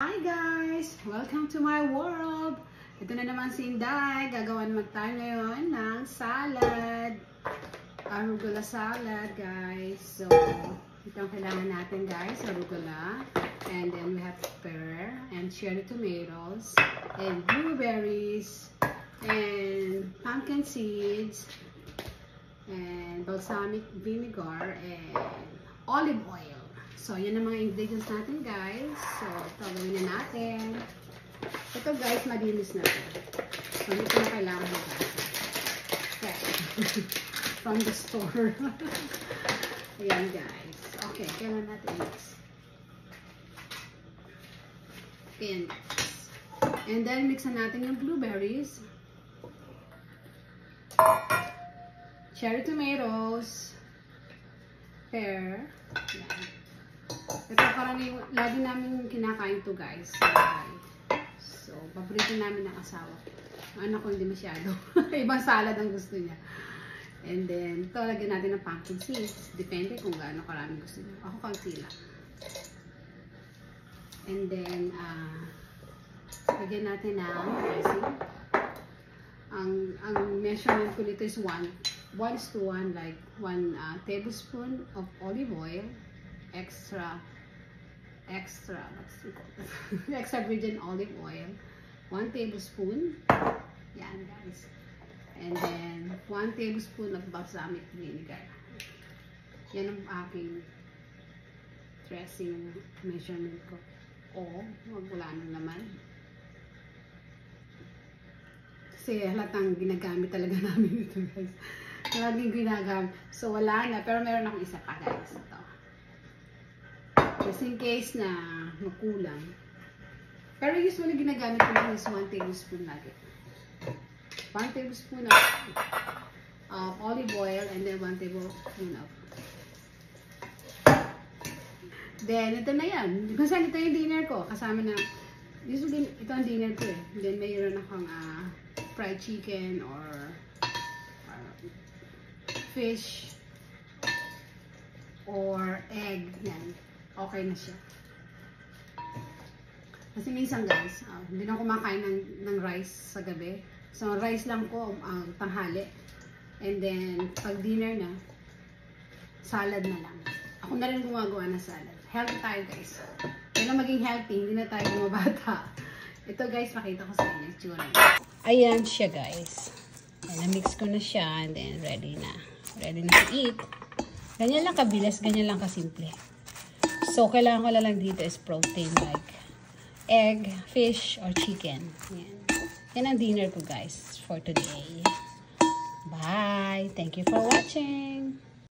Hi guys! Welcome to my world! Ito na naman si Inday. Gagawa naman tayo ngayon ng salad. Arugula salad, guys. So, ito ang kailangan natin, guys. Arugula. And then we have pear and cherry tomatoes and blueberries and pumpkin seeds and balsamic vinegar and olive oil. So, yan ang mga ingredients natin, guys. So, ito, gawin na natin. Ito, guys, malinis na ito. So, hindi ko na kailangan mag-asa. Okay. From the store. Ayan, guys. Okay, kailan natin mix. Ayan, guys. And then, mix na natin yung blueberries. Cherry tomatoes. Pear. Ayan. Ito karaniwan, lagi namin kinakain to, guys. So, paborito namin ng asawa. Ang anak ko hindi masyado. Ibang salad ang gusto niya. And then, ito lagyan natin ng pumpkin seeds. Depende kung gaano karami gusto niya. Ako kaunti lang. And then, lagyan natin ng dressing. Ang measurement ko nito is 1:1, like 1 tablespoon of olive oil. Extra virgin olive oil, 1 tablespoon. Yan, guys. And then 1 tablespoon of balsamic vinegar. Yan ang aking dressing measurement ko. Wala na naman. Kasi halatang ginagamit talaga namin ito, guys. Laging ginagamit. So wala na, pero meron akong isa pa, guys. Ito. Just in case na makulang. Pero usually ginagamit ko lang is 1 tablespoon lagi. 1 tablespoon of olive oil and then 1 tablespoon of. Then, ito na yan. Kasi ito yung dinner ko. Kasama na, usually ito ang dinner ko eh. Then, mayroon akong fried chicken or fish or egg. Yan. Okay na siya. Kasi minsan, guys, hindi na kumakain ng rice sa gabi. So, rice lang ko ang tanghali. And then, pag dinner na, salad na lang. Ako na rin gumagawa ng salad. Healthy tayo, guys. Kaya maging healthy, hindi na tayo bumabata. Ito, guys, makita ko sa inyo. Tsura niya. Ayan siya, guys. Na-mix ko na siya and then ready na. Ready na to eat. Ganyan lang kabilis, ganyan lang kasimple. So, kailangan ko lang dito is protein like egg, fish, or chicken. Yan. Yan ang dinner ko, guys, for today. Bye! Thank you for watching!